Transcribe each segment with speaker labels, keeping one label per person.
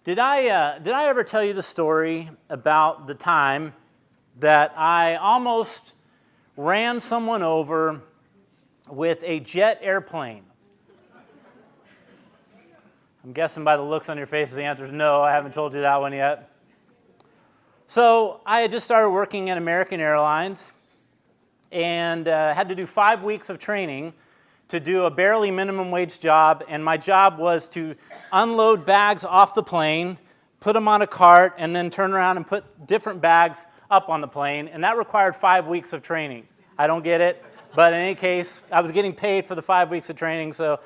Speaker 1: Did I ever tell you the story about the time that I almost ran someone over with a jet airplane? I'm guessing by the looks on your faces the answer is no. I haven't told you that one yet. So I had just started working at American Airlines and had to do 5 weeks of training to do a barely minimum wage job, and my job was to unload bags off the plane, put them on a cart, and then turn around and put different bags up on the plane, and that required 5 weeks of training. I don't get it, but in any case, I was getting paid for the 5 weeks of training, so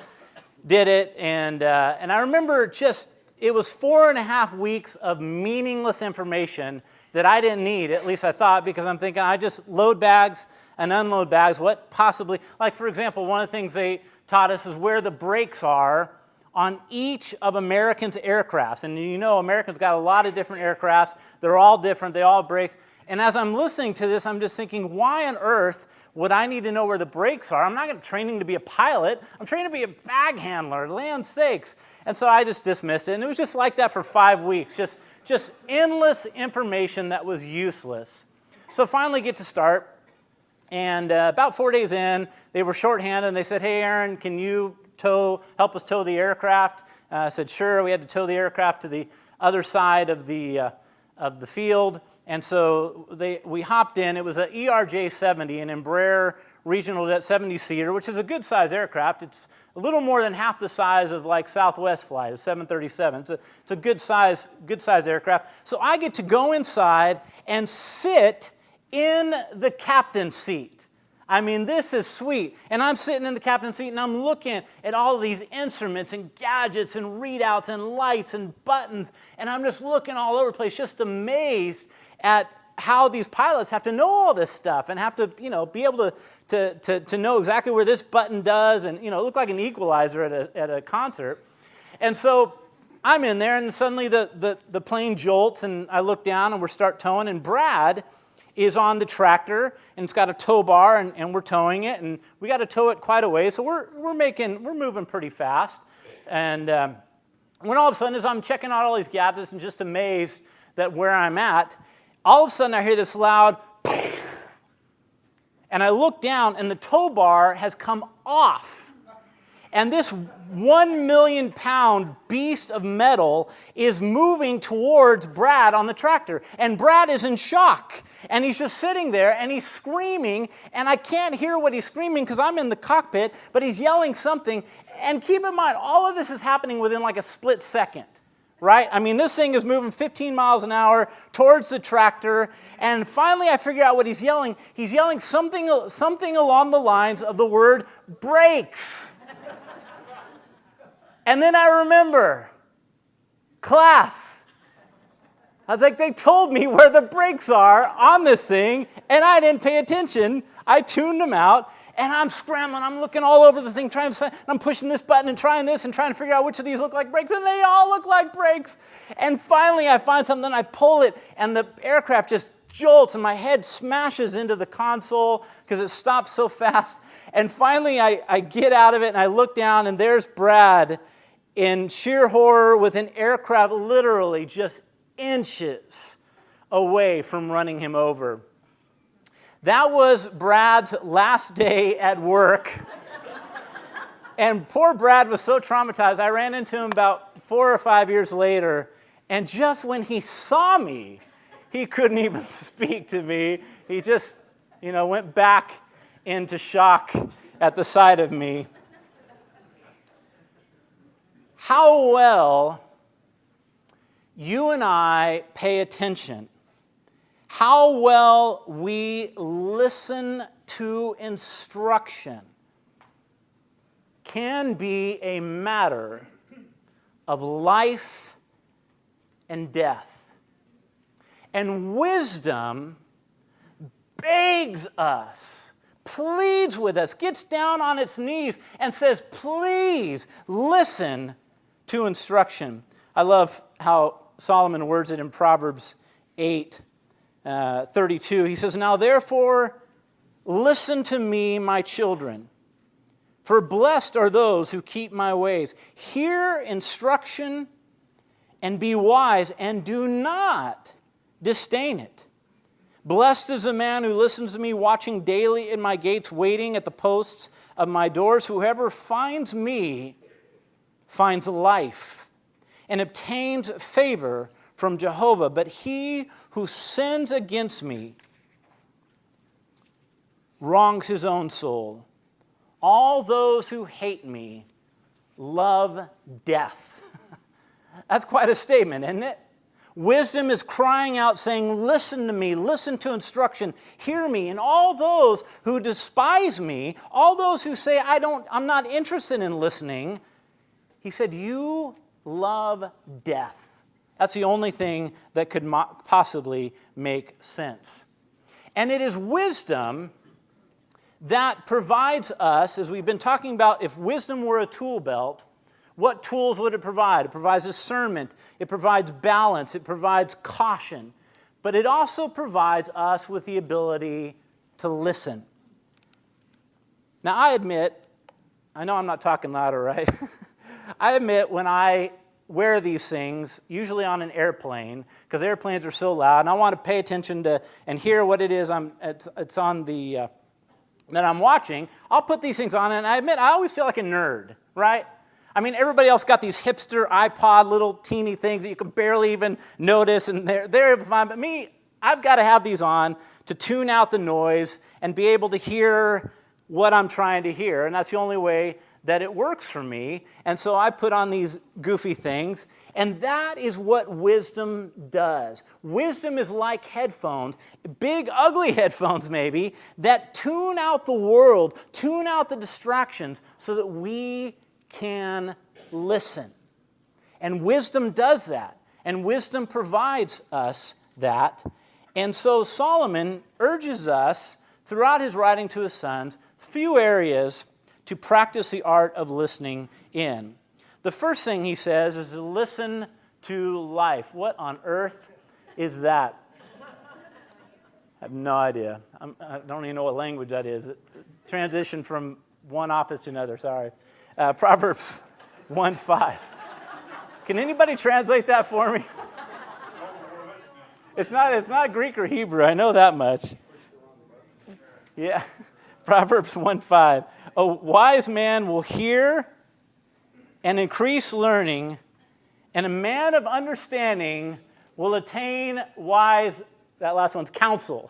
Speaker 1: did it, and I remember it was 4.5 weeks of meaningless information that I didn't need, at least I thought, because I'm thinking I just load bags and unload bags. What possibly, like for example, one of the things they taught us is where the brakes are on each of American's aircrafts. And you know, American's got a lot of different aircrafts. They're all different. They all have brakes. And as I'm listening to this, I'm just thinking, why on earth would I need to know where the brakes are? I'm not training to be a pilot. I'm training to be a bag handler, land's sakes. And so I just dismissed it. And it was just like that for 5 weeks, just endless information that was useless. So finally get to start. And about 4 days in, they were shorthanded, and they said, "Hey, Aaron, can you help us tow the aircraft?" I said, "Sure." We had to tow the aircraft to the other side of the field, and so we hopped in. It was an ERJ-70, an Embraer Regional Jet 70-seater, which is a good-sized aircraft. It's a little more than half the size of like Southwest flight, a 737. It's a good-sized aircraft. So I get to go inside and sit in the captain's seat. I mean, this is sweet. And I'm sitting in the captain's seat and I'm looking at all of these instruments and gadgets and readouts and lights and buttons. And I'm just looking all over the place, just amazed at how these pilots have to know all this stuff and have to, be able to know exactly where this button does and, look like an equalizer at a concert. And so I'm in there and suddenly the plane jolts and I look down and we start towing, and Brad is on the tractor, and it's got a tow bar, and we're towing it, and we got to tow it quite a ways, so we're moving pretty fast. And when all of a sudden, as I'm checking out all these gadgets and just amazed that where I'm at, all of a sudden I hear this loud, and I look down, and the tow bar has come off. And this 1 million pound beast of metal is moving towards Brad on the tractor. And Brad is in shock. And he's just sitting there and he's screaming. And I can't hear what he's screaming because I'm in the cockpit, but he's yelling something. And keep in mind, all of this is happening within like a split second. Right? I mean, this thing is moving 15 miles an hour towards the tractor. And finally I figure out what he's yelling. He's yelling something along the lines of the word brakes. And then I remember, class. I was like, they told me where the brakes are on this thing, and I didn't pay attention. I tuned them out, and I'm scrambling. I'm looking all over the thing, I'm pushing this button and trying this and trying to figure out which of these look like brakes, and they all look like brakes. And finally, I find something, I pull it, and the aircraft just jolts, and my head smashes into the console because it stops so fast. And finally, I get out of it, and I look down, and there's Brad in sheer horror with an aircraft literally just inches away from running him over. That was Brad's last day at work. And poor Brad was so traumatized, I ran into him about 4 or 5 years later, and just when he saw me, he couldn't even speak to me. He just, went back into shock at the sight of me. How well you and I pay attention, how well we listen to instruction can be a matter of life and death. And wisdom begs us, pleads with us, gets down on its knees and says, please listen to instruction. I love how Solomon words it in Proverbs 8:32. He says, "Now therefore listen to me, my children, for blessed are those who keep my ways. Hear instruction and be wise, and do not disdain it. Blessed is the man who listens to me, watching daily in my gates, waiting at the posts of my doors. Whoever finds me finds life and obtains favor from Jehovah. But he who sins against me wrongs his own soul. All those who hate me love death. That's quite a statement, isn't it? Wisdom is crying out, saying, listen to me, listen to instruction, hear me. And all those who despise me, all those who say, I'm not interested in listening, he said, you love death. That's the only thing that could possibly make sense. And it is wisdom that provides us, as we've been talking about, if wisdom were a tool belt, what tools would it provide? It provides discernment, it provides balance, it provides caution, but it also provides us with the ability to listen. Now, I admit, I know I'm not talking louder, right? I admit when I wear these things, usually on an airplane, because airplanes are so loud, and I want to pay attention to and hear what it is it's on the that I'm watching, I'll put these things on, and I admit I always feel like a nerd, right? I mean, everybody else got these hipster iPod little teeny things that you can barely even notice, and they're fine. But me, I've got to have these on to tune out the noise and be able to hear what I'm trying to hear, and that's the only way that it works for me. And so I put on these goofy things, and that is what wisdom does. Wisdom is like headphones, big, ugly headphones maybe, that tune out the world, tune out the distractions so that we can listen. And wisdom does that. And wisdom provides us that. And so Solomon urges us throughout his writing to his sons, few areas to practice the art of listening in. The first thing he says is to listen to life. What on earth is that? I have no idea. I don't even know what language that is. Transition from one office to another, sorry. Proverbs 1:5. Can anybody translate that for me? It's not Greek or Hebrew, I know that much. Yeah, Proverbs 1:5. A wise man will hear and increase learning, and a man of understanding will attain wise, that last one's counsel.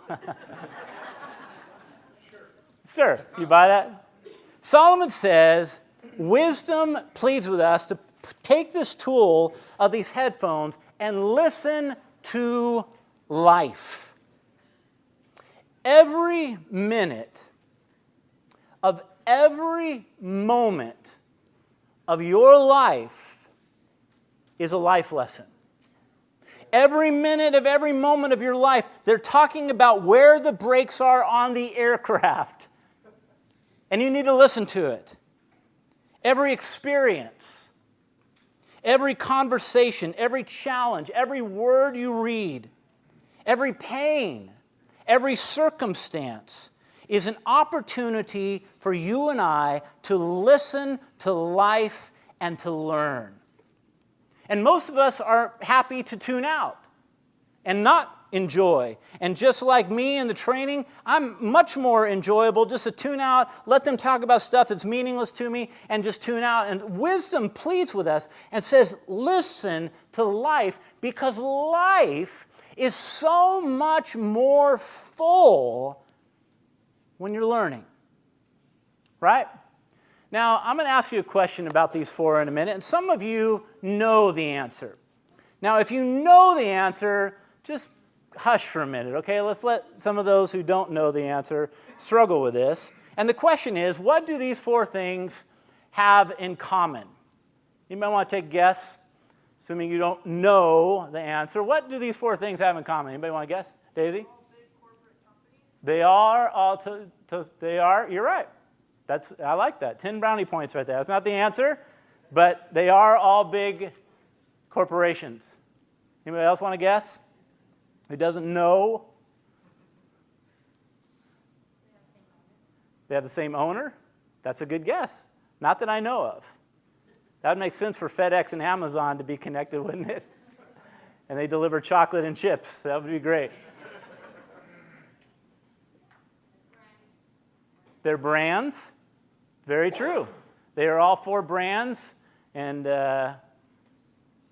Speaker 1: Sure, you buy that? Solomon says, wisdom pleads with us to take this tool of these headphones and listen to life. Every minute of every moment of your life is a life lesson. Every minute of every moment of your life, they're talking about where the brakes are on the aircraft. And you need to listen to it. Every experience, every conversation, every challenge, every word you read, every pain, every circumstance is an opportunity for you and I to listen to life and to learn. And most of us are happy to tune out and not enjoy. And just like me in the training, I'm much more enjoyable just to tune out, let them talk about stuff that's meaningless to me, and just tune out. And wisdom pleads with us and says, listen to life, because life is so much more full when you're learning. Right? Now, I'm going to ask you a question about these four in a minute, and some of you know the answer. Now, if you know the answer, just hush for a minute, okay? Let's let some of those who don't know the answer struggle with this. And the question is, what do these four things have in common? You might want to take a guess, assuming you don't know the answer. What do these four things have in common? Anybody want to guess? Daisy?
Speaker 2: All big corporate companies.
Speaker 1: They are, you're right. I like that. 10 brownie points right there. That's not the answer, but they are all big corporations. Anybody else want to guess? Who doesn't know? They have the same owner? That's a good guess. Not that I know of. That would make sense for FedEx and Amazon to be connected, wouldn't it? and they deliver chocolate and chips. That would be great. They're brands. Very true. They are all 4 brands. And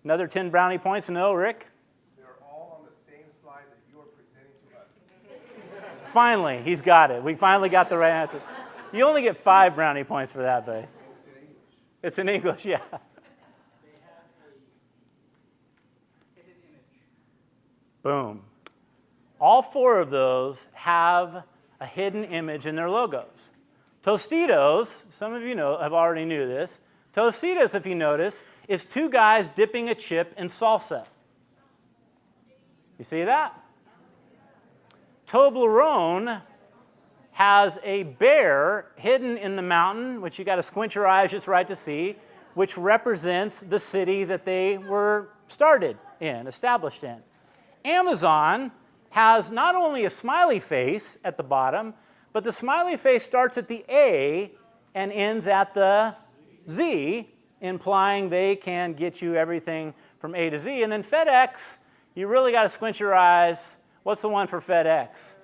Speaker 1: another 10 brownie points. No, Rick?
Speaker 2: They're all on the same slide that you are presenting to us.
Speaker 1: Finally, he's got it. We finally got the right answer. You only get 5 brownie points for that, buddy. It's in English, yeah. Boom. All 4 of those have a hidden image in their logos. Tostitos, some of you know, have already knew this. Tostitos, if you notice, is 2 guys dipping a chip in salsa. You see that? Toblerone has a bear hidden in the mountain, which you got to squint your eyes just right to see, which represents the city that they were started in, established in. Amazon has not only a smiley face at the bottom, but the smiley face starts at the A and ends at the Z, implying they can get you everything from A to Z. And then FedEx, you really got to squint your eyes. What's the one for FedEx?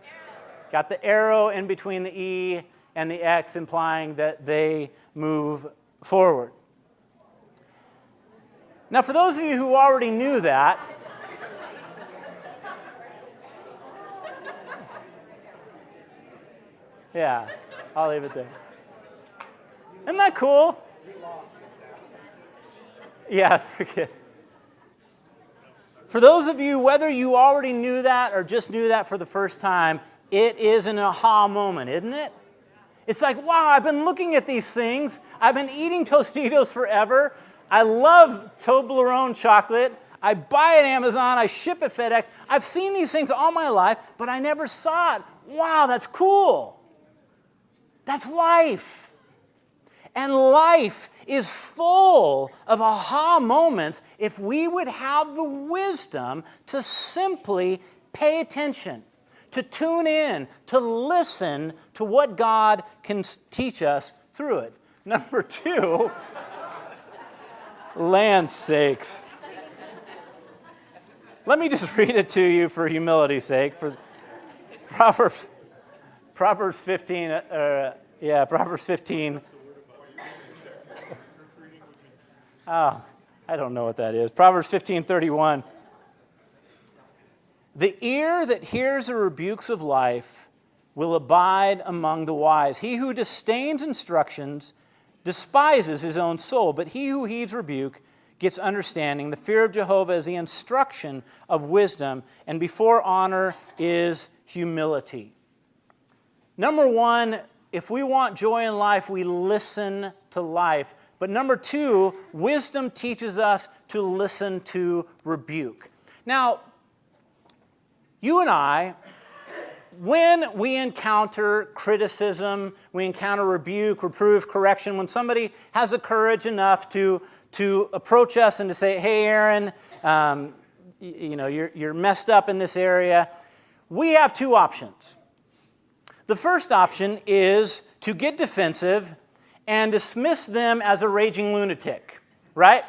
Speaker 1: Got the arrow in between the E and the X, implying that they move forward. Now, for those of you who already knew that, yeah, I'll leave it there. Isn't that cool? Yeah, forget it. For those of you, whether you already knew that or just knew that for the first time, it is an aha moment, isn't it? It's like, wow, I've been looking at these things. I've been eating Tostitos forever. I love Toblerone chocolate. I buy at Amazon. I ship at FedEx. I've seen these things all my life, but I never saw it. Wow, that's cool. That's life. And life is full of aha moments if we would have the wisdom to simply pay attention, to tune in, to listen to what God can teach us through it. Number 2, land's sakes. Let me just read it to you for humility's sake. For Proverbs 15, Proverbs 15. Oh, I don't know what that is. Proverbs 15:31. The ear that hears the rebukes of life will abide among the wise. He who disdains instructions despises his own soul, but he who heeds rebuke gets understanding. The fear of Jehovah is the instruction of wisdom, and before honor is humility. Number 1, if we want joy in life, we listen to life. But number 2, wisdom teaches us to listen to rebuke. Now, you and I, when we encounter criticism, we encounter rebuke, reproof, correction, when somebody has the courage enough to approach us and to say, hey, Aaron, you're messed up in this area, we have 2 options. The first option is to get defensive and dismiss them as a raging lunatic, right?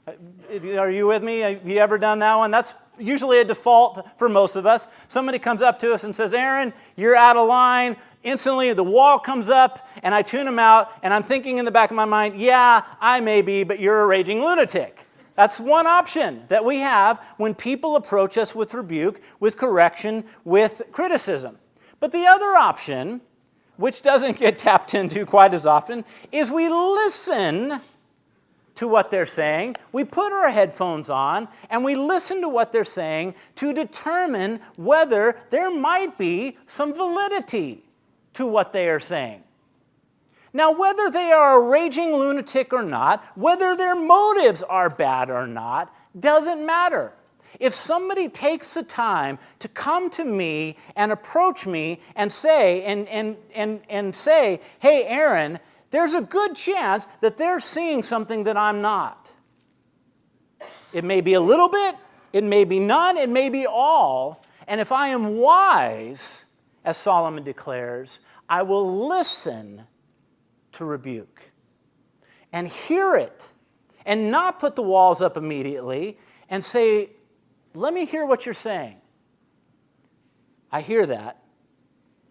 Speaker 1: Are you with me? Have you ever done that one? That's usually a default for most of us. Somebody comes up to us and says, Aaron, you're out of line. Instantly, the wall comes up, and I tune them out, and I'm thinking in the back of my mind, yeah, I may be, but you're a raging lunatic. That's one option that we have when people approach us with rebuke, with correction, with criticism. But the other option, which doesn't get tapped into quite as often, is we listen to what they're saying. We put our headphones on and we listen to what they're saying to determine whether there might be some validity to what they are saying. Now, whether they are a raging lunatic or not, whether their motives are bad or not, doesn't matter. If somebody takes the time to come to me and approach me and say, say, hey, Aaron, there's a good chance that they're seeing something that I'm not. It may be a little bit, it may be none, it may be all. And if I am wise, as Solomon declares, I will listen to rebuke and hear it and not put the walls up immediately and say, let me hear what you're saying. I hear that.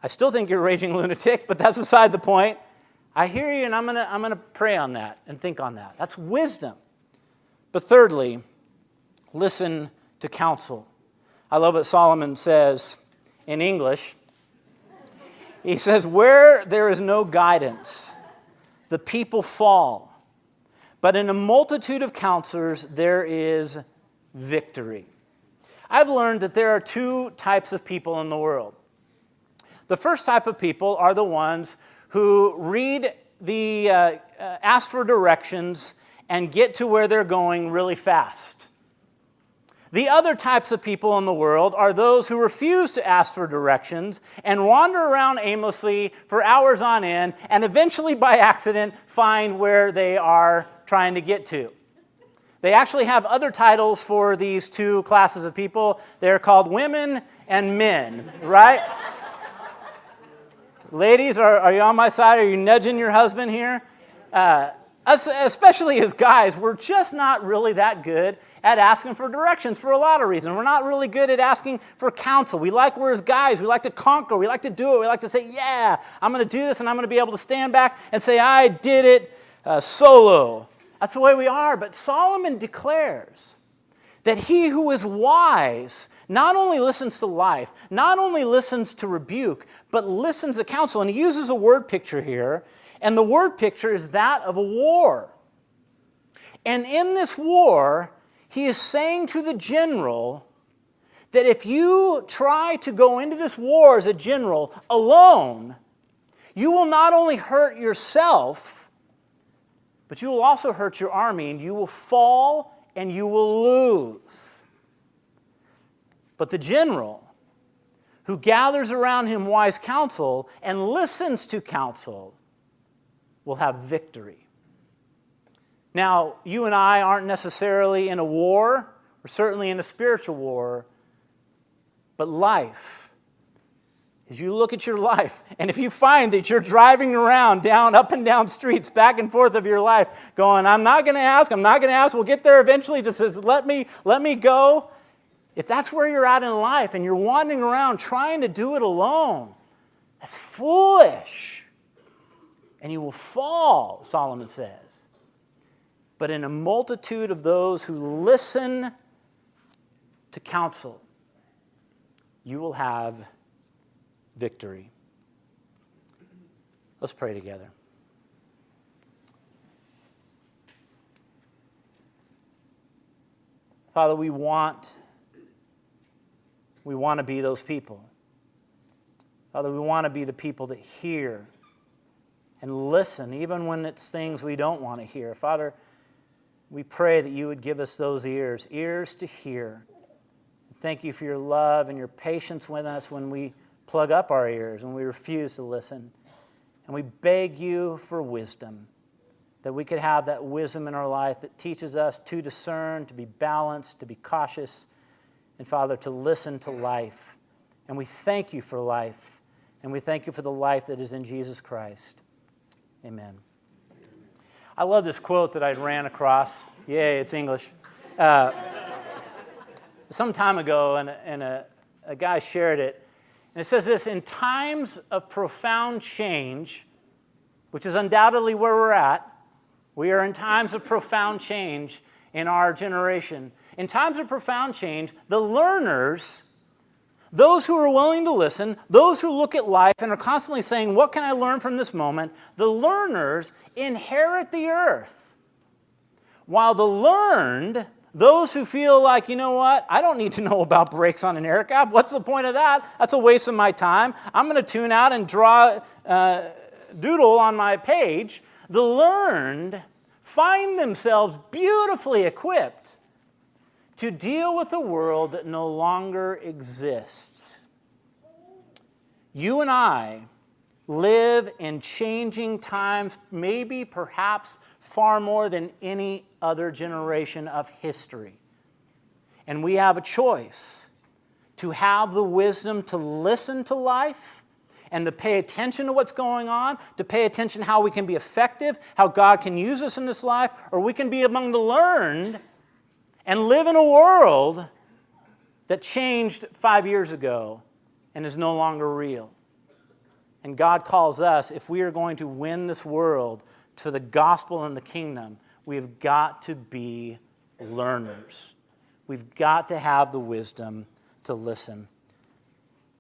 Speaker 1: I still think you're a raging lunatic, but that's beside the point. I hear you, and I'm gonna pray on that and think on that. That's wisdom. But thirdly, listen to counsel. I love what Solomon says in English. He says, where there is no guidance, the people fall. But in a multitude of counselors, there is victory. I've learned that there are two types of people in the world. The first type of people are the ones who read ask for directions and get to where they're going really fast. The other types of people in the world are those who refuse to ask for directions and wander around aimlessly for hours on end and eventually by accident find where they are trying to get to. They actually have other titles for these two classes of people. They're called women and men, right? Ladies, are you on my side? Are you nudging your husband here? Especially as guys, we're just not really that good at asking for directions for a lot of reasons. We're not really good at asking for counsel. We like, we're as guys, we like to conquer, we like to do it. We like to say, yeah, I'm going to do this, and I'm going to be able to stand back and say, I did it solo. That's the way we are. But Solomon declares that he who is wise not only listens to life, not only listens to rebuke, but listens to counsel. And he uses a word picture here, and the word picture is that of a war. And in this war, he is saying to the general that if you try to go into this war as a general alone, you will not only hurt yourself, but you will also hurt your army, and you will fall and you will lose. But the general who gathers around him wise counsel and listens to counsel will have victory. Now, you and I aren't necessarily in a war. We're certainly in a spiritual war. But life, as you look at your life, and if you find that you're driving around up and down streets, back and forth of your life, going, I'm not going to ask, we'll get there eventually, just says, let me go. If that's where you're at in life and you're wandering around trying to do it alone, that's foolish. And you will fall, Solomon says. But in a multitude of those who listen to counsel, you will have victory. Let's pray together. Father, we want to be those people. Father, we want to be the people that hear and listen, even when it's things we don't want to hear. Father, we pray that you would give us those ears to hear. Thank you for your love and your patience with us when we plug up our ears and we refuse to listen. And we beg you for wisdom, that we could have that wisdom in our life that teaches us to discern, to be balanced, to be cautious, and Father, to listen to life. And we thank you for life, and we thank you for the life that is in Jesus Christ. Amen. I love this quote that I ran across. Yay, it's English. Some time ago, and a guy shared it. And it says this: in times of profound change, which is undoubtedly where we're at, we are in times of profound change in our generation. In times of profound change, the learners, those who are willing to listen, those who look at life and are constantly saying, what can I learn from this moment? The learners inherit the earth. While the learned, those who feel like, you know what, I don't need to know about brakes on an aircraft. What's the point of that? That's a waste of my time. I'm going to tune out and draw doodle on my page. The learned find themselves beautifully equipped to deal with a world that no longer exists. You and I live in changing times, maybe perhaps far more than any other generation of history. And we have a choice to have the wisdom to listen to life and to pay attention to what's going on, to pay attention how we can be effective, how God can use us in this life, or we can be among the learned and live in a world that changed 5 years ago and is no longer real. And God calls us, if we are going to win this world to the gospel and the kingdom, we have got to be learners. We've got to have the wisdom to listen.